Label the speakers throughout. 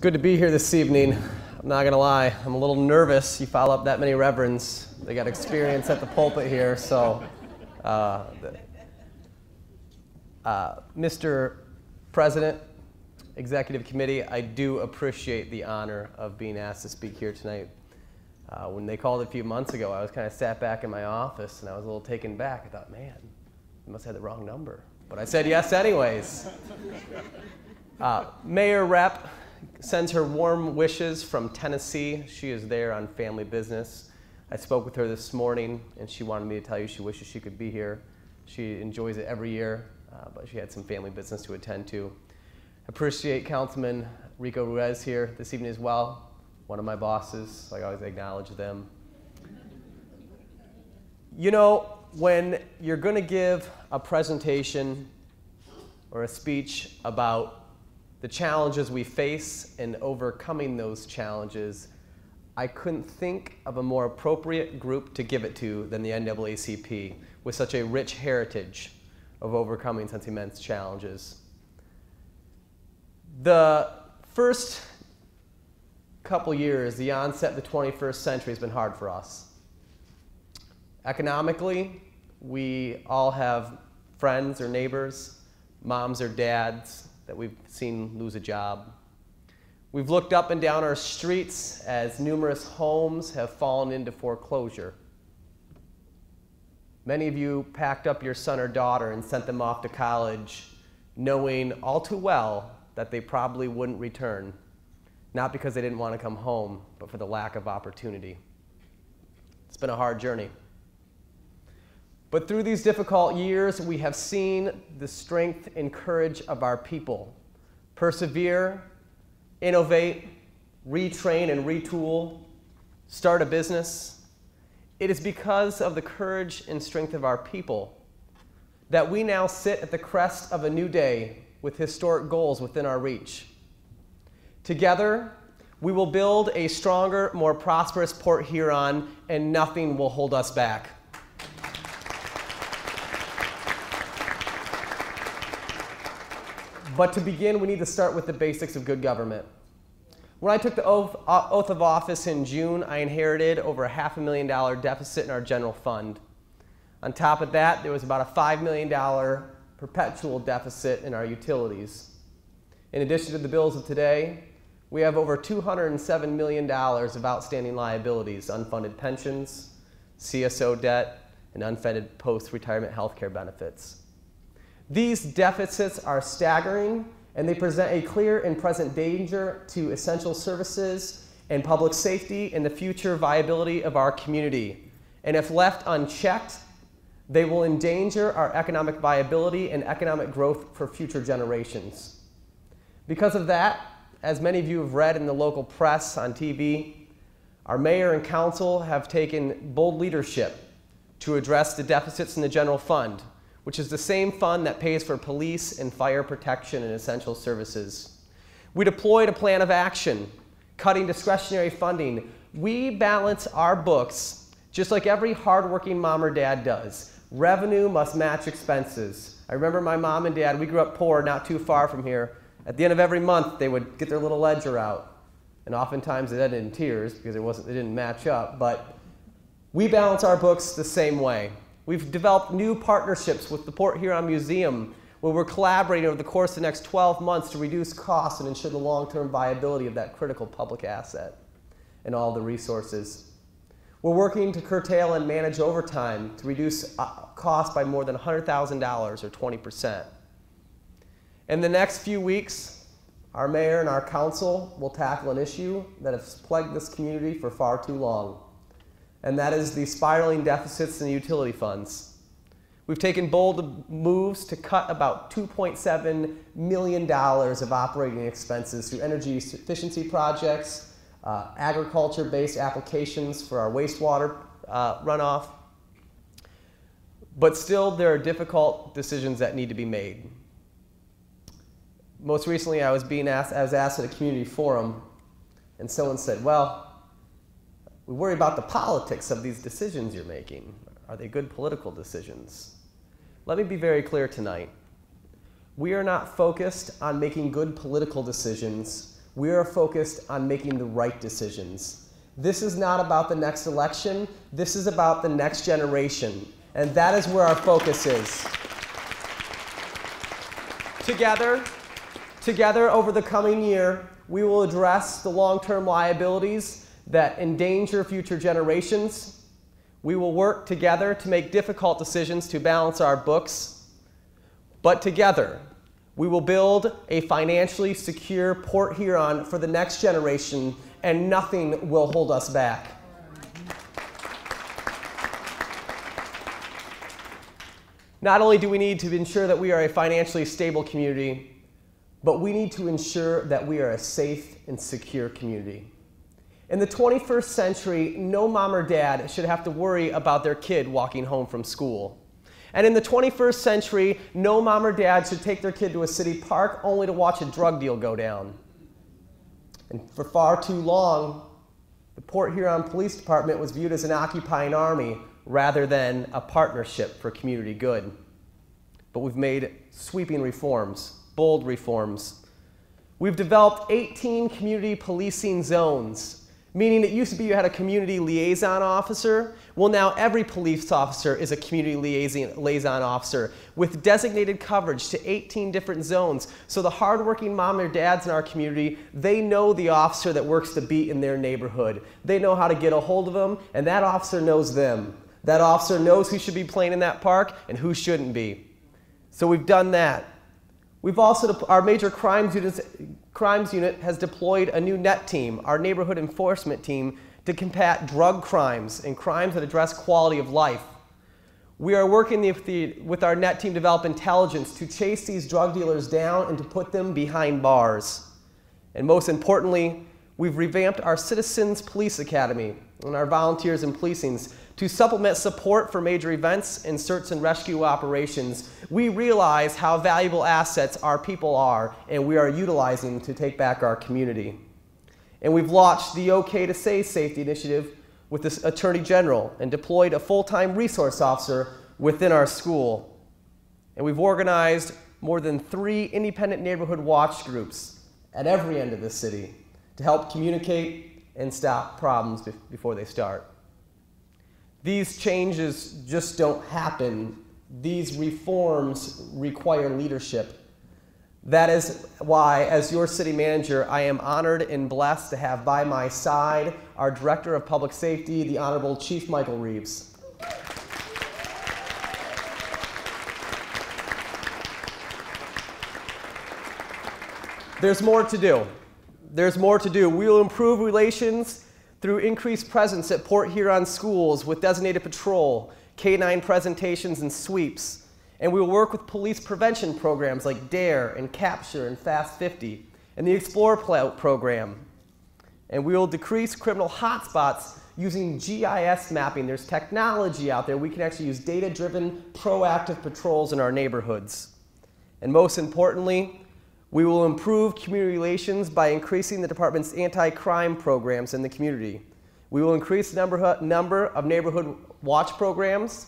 Speaker 1: good to be here this evening. I'm not gonna lie, I'm a little nervous. You follow up that many reverends. They got experience at the pulpit here, so Mr. President, Executive Committee, I do appreciate the honor of being asked to speak here tonight. When they called a few months ago, I was kind of sat back in my office and I was a little taken back. I thought, man, I must have had the wrong number. But I said yes anyways. Mayor Rep sends her warm wishes from Tennessee. She is there on family business. I spoke with her this morning and she wanted me to tell you she wishes she could be here. She enjoys it every year, but she had some family business to attend to. Appreciate Councilman Rico Ruiz here this evening as well. One of my bosses, so I always acknowledge them. You know, when you're going to give a presentation or a speech about the challenges we face and overcoming those challenges, I couldn't think of a more appropriate group to give it to than the NAACP, with such a rich heritage of overcoming such immense challenges. The first couple years, the onset of the 21st century, has been hard for us. Economically, we all have friends or neighbors, moms or dads that we've seen lose a job. We've looked up and down our streets as numerous homes have fallen into foreclosure. Many of you packed up your son or daughter and sent them off to college, knowing all too well that they probably wouldn't return, not because they didn't want to come home, but for the lack of opportunity. It's been a hard journey. But through these difficult years, we have seen the strength and courage of our people persevere, innovate, retrain and retool, start a business. It is because of the courage and strength of our people that we now sit at the crest of a new day with historic goals within our reach. Together, we will build a stronger, more prosperous Port Huron, and nothing will hold us back. But to begin, we need to start with the basics of good government. When I took the oath of office in June, I inherited over a $500,000 deficit in our general fund. On top of that, there was about a $5 million perpetual deficit in our utilities. In addition to the bills of today, we have over $207 million of outstanding liabilities, unfunded pensions, CSO debt, and unfunded post-retirement health care benefits. These deficits are staggering, and they present a clear and present danger to essential services and public safety and the future viability of our community. And if left unchecked, they will endanger our economic viability and economic growth for future generations. Because of that, as many of you have read in the local press, on TV, our mayor and council have taken bold leadership to address the deficits in the general fund, which is the same fund that pays for police and fire protection and essential services. We deployed a plan of action, cutting discretionary funding. We balance our books just like every hardworking mom or dad does. Revenue must match expenses. I remember my mom and dad, we grew up poor, not too far from here. At the end of every month, they would get their little ledger out. And oftentimes it ended in tears because it didn't match up. But we balance our books the same way. We've developed new partnerships with the Port Huron Museum, where we're collaborating over the course of the next 12 months to reduce costs and ensure the long-term viability of that critical public asset and all the resources. We're working to curtail and manage overtime to reduce costs by more than $100,000 or 20%. In the next few weeks, our mayor and our council will tackle an issue that has plagued this community for far too long, and that is the spiraling deficits in the utility funds. We've taken bold moves to cut about $2.7 million of operating expenses through energy efficiency projects, agriculture-based applications for our wastewater runoff. But still, there are difficult decisions that need to be made. Most recently, I was asked at a community forum, and someone said, well, we worry about the politics of these decisions you're making. Are they good political decisions? Let me be very clear tonight. We are not focused on making good political decisions. We are focused on making the right decisions. This is not about the next election. This is about the next generation. And that is where our focus is. Together over the coming year, we will address the long-term liabilities that endanger future generations. We will work together to make difficult decisions to balance our books. But together, we will build a financially secure Port Huron for the next generation, and nothing will hold us back. Not only do we need to ensure that we are a financially stable community, but we need to ensure that we are a safe and secure community. In the 21st century, no mom or dad should have to worry about their kid walking home from school. And in the 21st century, no mom or dad should take their kid to a city park only to watch a drug deal go down. And for far too long, the Port Huron Police Department was viewed as an occupying army rather than a partnership for community good. But we've made sweeping reforms, bold reforms. We've developed 18 community policing zones, meaning it used to be you had a community liaison officer. Well, now every police officer is a community liaison officer with designated coverage to 18 different zones. So the hardworking mom or dads in our community, they know the officer that works the beat in their neighborhood. They know how to get a hold of them, and that officer knows them. That officer knows who should be playing in that park and who shouldn't be. So we've done that. We've also, our major crimes unit has deployed a new NET team, our neighborhood enforcement team, to combat drug crimes and crimes that address quality of life. We are working with our NET team to develop intelligence to chase these drug dealers down and to put them behind bars. And most importantly, we've revamped our Citizens Police Academy and our volunteers in policings to supplement support for major events and search and rescue operations. We realize how valuable assets our people are, and we are utilizing to take back our community. And we've launched the OK to Say Safety Initiative with the Attorney General and deployed a full-time resource officer within our school. And we've organized more than 3 independent neighborhood watch groups at every end of the city to help communicate and stop problems before they start. These changes just don't happen. These reforms require leadership. That is why, as your city manager, I am honored and blessed to have by my side our Director of Public Safety, the Honorable Chief Michael Reeves. There's more to do. There's more to do. We will improve relations through increased presence at Port Huron schools with designated patrol, K-9 presentations, and sweeps. And we will work with police prevention programs like DARE and Capture and Fast 50 and the Explore program. And we will decrease criminal hotspots using GIS mapping. There's technology out there. We can actually use data-driven, proactive patrols in our neighborhoods. And most importantly, we will improve community relations by increasing the department's anti-crime programs in the community. We will increase the number of neighborhood watch programs,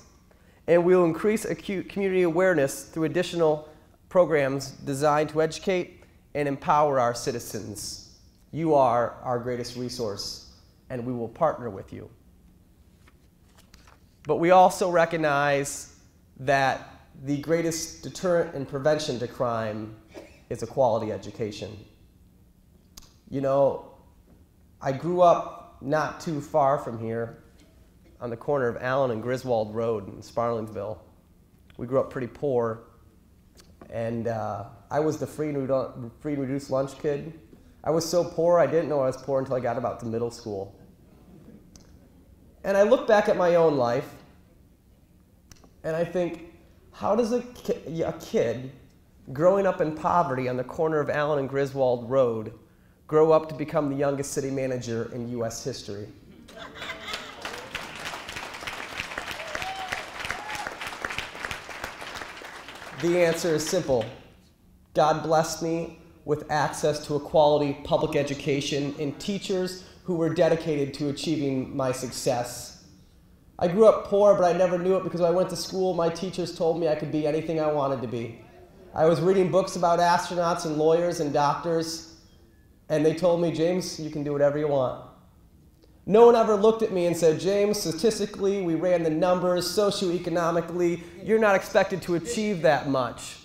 Speaker 1: and we will increase acute community awareness through additional programs designed to educate and empower our citizens. You are our greatest resource, and we will partner with you. But we also recognize that the greatest deterrent and prevention to crime is a quality education. You know, I grew up not too far from here on the corner of Allen and Griswold Road in Sparlingsville. We grew up pretty poor, and I was the free and reduced lunch kid. I was so poor I didn't know I was poor until I got about to middle school. And I look back at my own life, and I think, how does a kid growing up in poverty on the corner of Allen and Griswold Road grow up to become the youngest city manager in U.S. history? The answer is simple. God blessed me with access to a quality public education and teachers who were dedicated to achieving my success. I grew up poor, but I never knew it because when I went to school, my teachers told me I could be anything I wanted to be. I was reading books about astronauts and lawyers and doctors. And they told me, James, you can do whatever you want. No one ever looked at me and said, James, statistically, we ran the numbers, socioeconomically, you're not expected to achieve that much.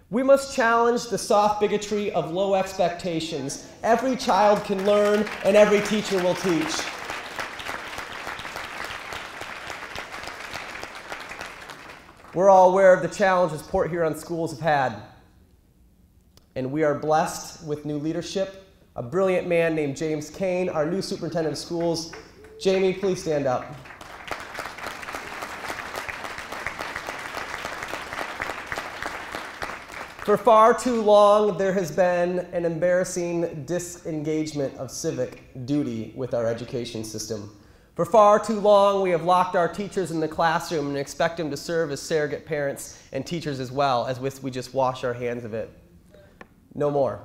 Speaker 1: We must challenge the soft bigotry of low expectations. Every child can learn, and every teacher will teach. We're all aware of the challenges Port Huron schools have had. And we are blessed with new leadership. A brilliant man named James Kane, our new superintendent of schools. Jamie, please stand up. For far too long, there has been an embarrassing disengagement of civic duty with our education system. For far too long, we have locked our teachers in the classroom and expect them to serve as surrogate parents and teachers as well, as if we just wash our hands of it. No more.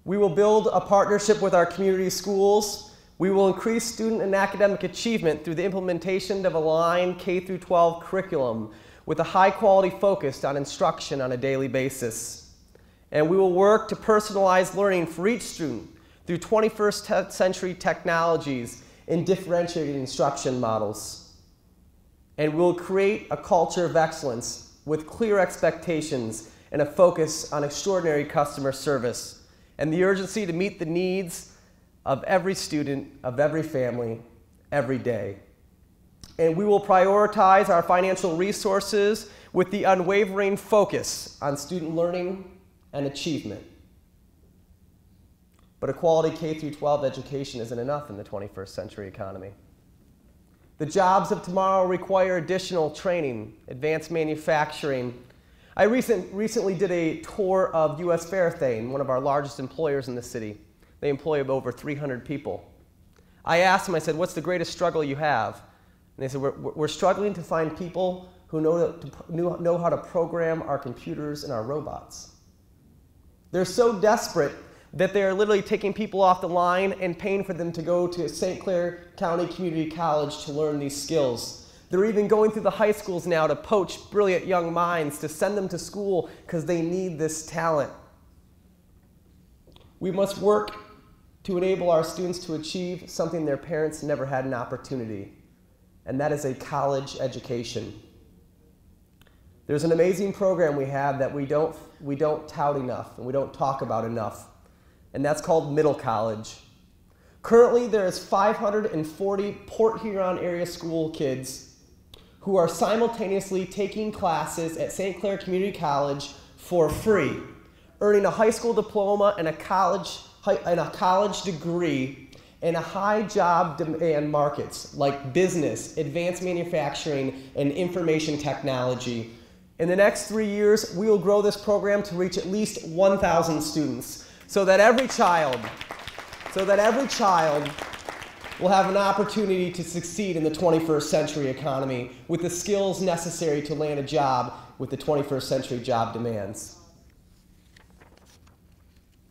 Speaker 1: We will build a partnership with our community schools. We will increase student and academic achievement through the implementation of a aligned K-12 curriculum with a high-quality focus on instruction on a daily basis. And we will work to personalize learning for each student through 21st century technologies and differentiated instruction models. And we'll create a culture of excellence with clear expectations and a focus on extraordinary customer service and the urgency to meet the needs of every student, of every family, every day. And we will prioritize our financial resources with the unwavering focus on student learning and achievement. But a quality K-12 education isn't enough in the 21st century economy. The jobs of tomorrow require additional training, advanced manufacturing. I recently did a tour of U.S. Fairthane, one of our largest employers in the city. They employ over 300 people. I asked them, I said, what's the greatest struggle you have? And they said, we're struggling to find people who know how to program our computers and our robots. They're so desperate that they're literally taking people off the line and paying for them to go to St. Clair County Community College to learn these skills. They're even going through the high schools now to poach brilliant young minds to send them to school because they need this talent. We must work to enable our students to achieve something their parents never had an opportunity, and that is a college education. There's an amazing program we have that we don't tout enough and we don't talk about enough, and that's called Middle College. Currently, there is 540 Port Huron area school kids who are simultaneously taking classes at St. Clair Community College for free, earning a high school diploma and a college degree in a high job demand markets like business, advanced manufacturing, and information technology. In the next 3 years, we will grow this program to reach at least 1,000 students so that every child will have an opportunity to succeed in the 21st century economy with the skills necessary to land a job with the 21st century job demands.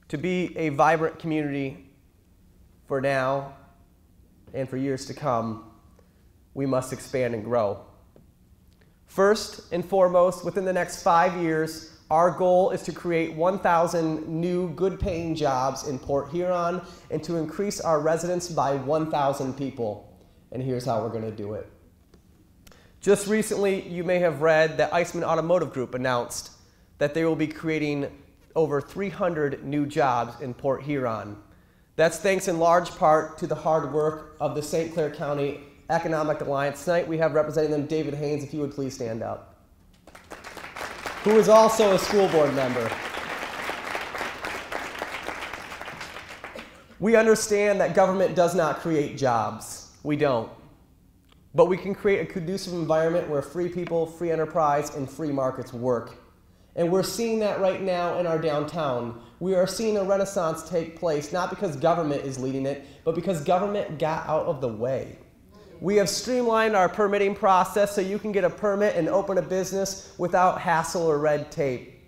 Speaker 1: To be a vibrant community for now and for years to come, we must expand and grow. First and foremost, within the next 5 years, our goal is to create 1,000 new good-paying jobs in Port Huron and to increase our residents by 1,000 people. And here's how we're going to do it. Just recently, you may have read that Eisman Automotive Group announced that they will be creating over 300 new jobs in Port Huron. That's thanks in large part to the hard work of the St. Clair County Economic Alliance. Tonight we have representing them David Haynes, if you would please stand up, who is also a school board member. We understand that government does not create jobs. We don't. But we can create a conducive environment where free people, free enterprise, and free markets work. And we're seeing that right now in our downtown. We are seeing a renaissance take place, not because government is leading it, but because government got out of the way. We have streamlined our permitting process so you can get a permit and open a business without hassle or red tape.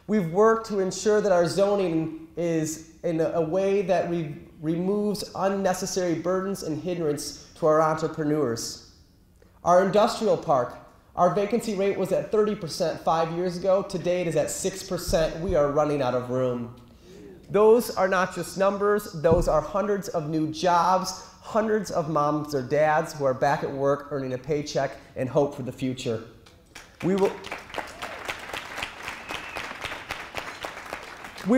Speaker 1: We've worked to ensure that our zoning is in a way that removes unnecessary burdens and hindrance to our entrepreneurs. Our industrial park, our vacancy rate was at 30% 5 years ago. Today it is at 6%. We are running out of room. Those are not just numbers, those are hundreds of new jobs, hundreds of moms or dads who are back at work earning a paycheck and hope for the future. We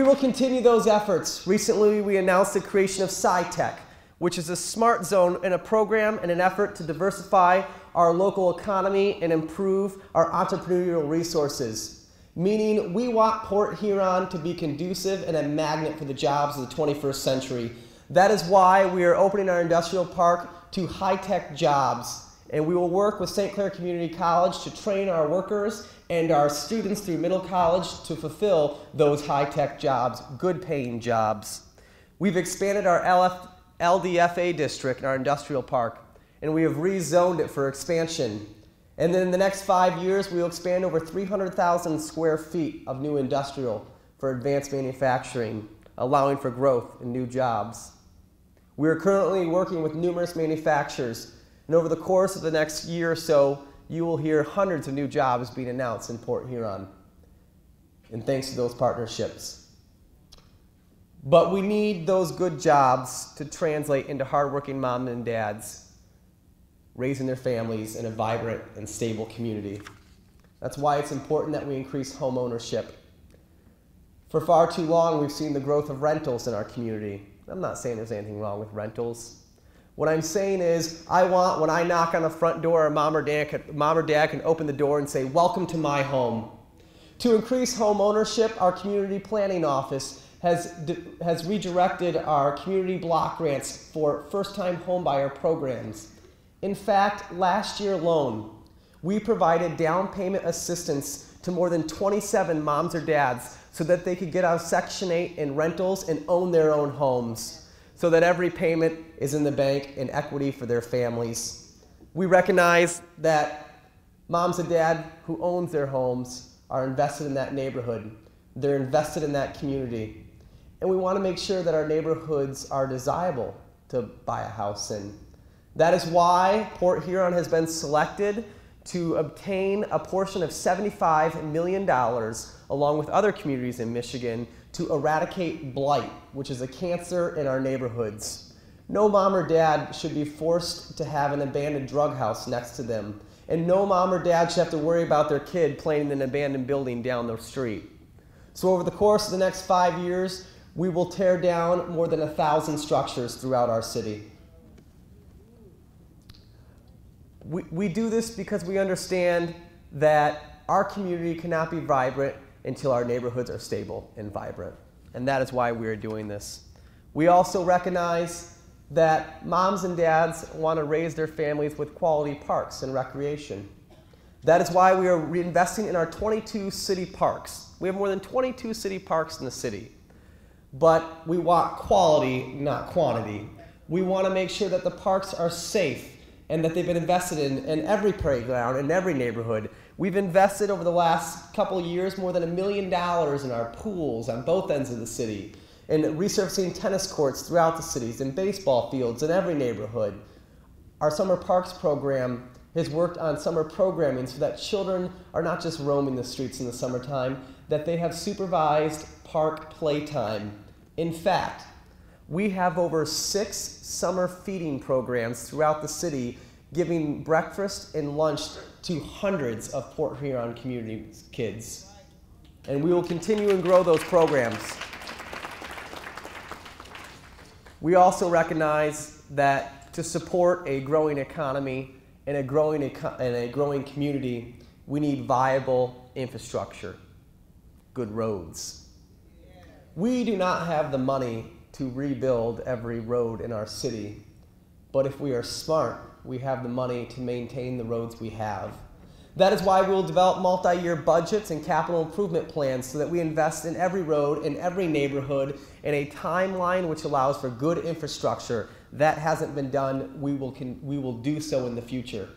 Speaker 1: will continue those efforts. Recently, we announced the creation of SciTech, which is a smart zone and a program and an effort to diversify our local economy and improve our entrepreneurial resources. Meaning, we want Port Huron to be conducive and a magnet for the jobs of the 21st century. That is why we are opening our industrial park to high-tech jobs. And we will work with St. Clair Community College to train our workers and our students through middle college to fulfill those high-tech jobs, good-paying jobs. We've expanded our LDFA district in our industrial park, and we have rezoned it for expansion. And then in the next 5 years, we will expand over 300,000 square feet of new industrial for advanced manufacturing, allowing for growth and new jobs. We are currently working with numerous manufacturers, and over the course of the next year or so, you will hear hundreds of new jobs being announced in Port Huron, and thanks to those partnerships. But we need those good jobs to translate into hardworking moms and dads raising their families in a vibrant and stable community. That's why it's important that we increase home ownership. For far too long, we've seen the growth of rentals in our community. I'm not saying there's anything wrong with rentals. What I'm saying is, I want when I knock on the front door, mom or dad can open the door and say, "Welcome to my home." To increase home ownership, our community planning office has redirected our community block grants for first-time homebuyer programs. In fact, last year alone, we provided down payment assistance to more than 27 moms or dads so that they could get out of Section 8 in rentals and own their own homes, so that every payment is in the bank and equity for their families. We recognize that moms and dads who own their homes are invested in that neighborhood. They're invested in that community. And we want to make sure that our neighborhoods are desirable to buy a house in. That is why Port Huron has been selected to obtain a portion of $75 million, along with other communities in Michigan, to eradicate blight, which is a cancer in our neighborhoods. No mom or dad should be forced to have an abandoned drug house next to them, and no mom or dad should have to worry about their kid playing in an abandoned building down the street. So over the course of the next 5 years, we will tear down more than 1,000 structures throughout our city. We do this because we understand that our community cannot be vibrant until our neighborhoods are stable and vibrant. And that is why we are doing this. We also recognize that moms and dads want to raise their families with quality parks and recreation. That is why we are reinvesting in our 22 city parks. We have more than 22 city parks in the city. But we want quality, not quantity. We want to make sure that the parks are safe and that they've been invested in every playground, in every neighborhood. We've invested over the last couple of years more than $1 million in our pools on both ends of the city, and resurfacing tennis courts throughout the cities, and baseball fields in every neighborhood. Our Summer Parks program has worked on summer programming so that children are not just roaming the streets in the summertime, that they have supervised park playtime. In fact, we have over 6 summer feeding programs throughout the city, giving breakfast and lunch to hundreds of Port Huron community kids. And we will continue and grow those programs. We also recognize that to support a growing economy and a growing community, we need viable infrastructure, good roads. We do not have the money to rebuild every road in our city, but if we are smart, we have the money to maintain the roads we have. That is why we will develop multi-year budgets and capital improvement plans so that we invest in every road, in every neighborhood, in a timeline which allows for good infrastructure. That hasn't been done. We will do so in the future.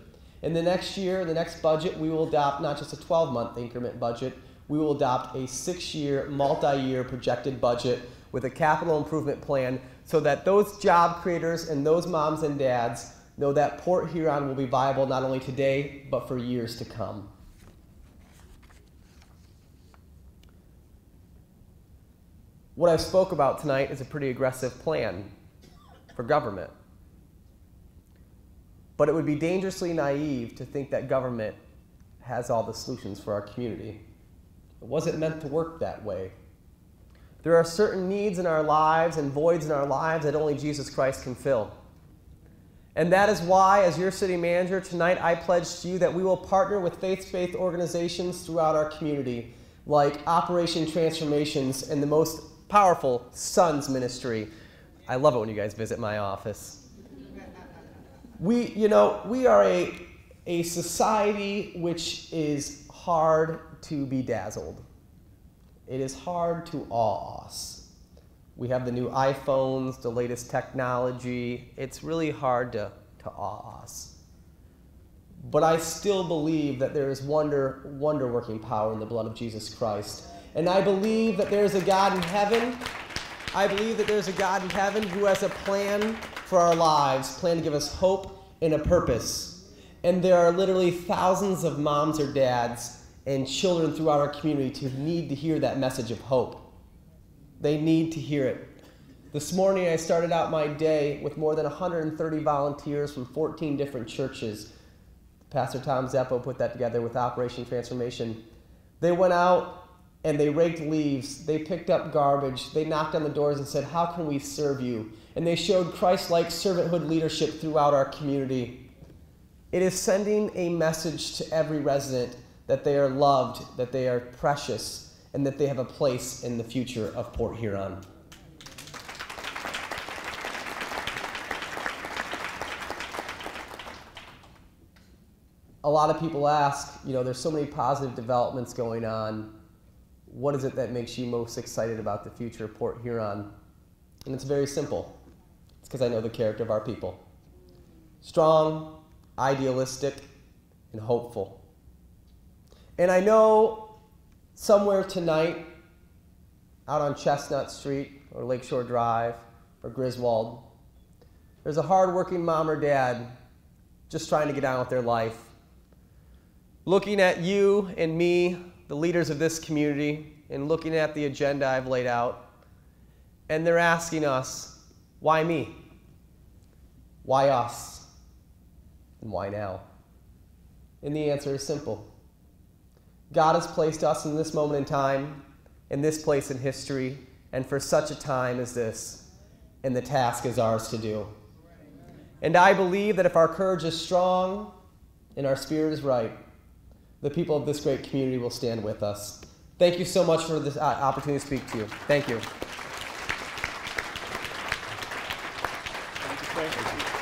Speaker 1: In the next year, the next budget, we will adopt not just a 12-month increment budget, we will adopt a 6-year, multi-year projected budget with a capital improvement plan so that those job creators and those moms and dads know that Port Huron will be viable not only today, but for years to come. What I spoke about tonight is a pretty aggressive plan for government. But it would be dangerously naive to think that government has all the solutions for our community. It wasn't meant to work that way. There are certain needs in our lives and voids in our lives that only Jesus Christ can fill. And that is why, as your city manager, tonight I pledge to you that we will partner with faith-to-faith organizations throughout our community, like Operation Transformations and the most powerful Sons Ministry. I love it when you guys visit my office. We are a society which is hard to be dazzled. It is hard to awe us. We have the new iPhones, the latest technology. It's really hard to awe us. But I still believe that there is wonder-working power in the blood of Jesus Christ. And I believe that there is a God in heaven. I believe that there's a God in heaven who has a plan for our lives, a plan to give us hope and a purpose. And there are literally thousands of moms or dads and children throughout our community who need to hear that message of hope. They need to hear it. This morning I started out my day with more than 130 volunteers from 14 different churches. Pastor Tom Zeppo put that together with Operation Transformation. They went out and they raked leaves, they picked up garbage, they knocked on the doors and said, "How can we serve you?" And they showed Christ-like servanthood leadership throughout our community. It is sending a message to every resident that they are loved, that they are precious, and that they have a place in the future of Port Huron. A lot of people ask, there's so many positive developments going on. What is it that makes you most excited about the future of Port Huron? And it's very simple. It's because I know the character of our people. Strong, idealistic, and hopeful. And I know somewhere tonight, out on Chestnut Street or Lakeshore Drive or Griswold, there's a hardworking mom or dad just trying to get on with their life, looking at you and me, the leaders of this community, and looking at the agenda I've laid out, and they're asking us, why me? Why us? And why now? And the answer is simple. God has placed us in this moment in time, in this place in history, and for such a time as this, and the task is ours to do. And I believe that if our courage is strong and our spirit is right, the people of this great community will stand with us. Thank you so much for this opportunity to speak to you. Thank you.
Speaker 2: Thank you.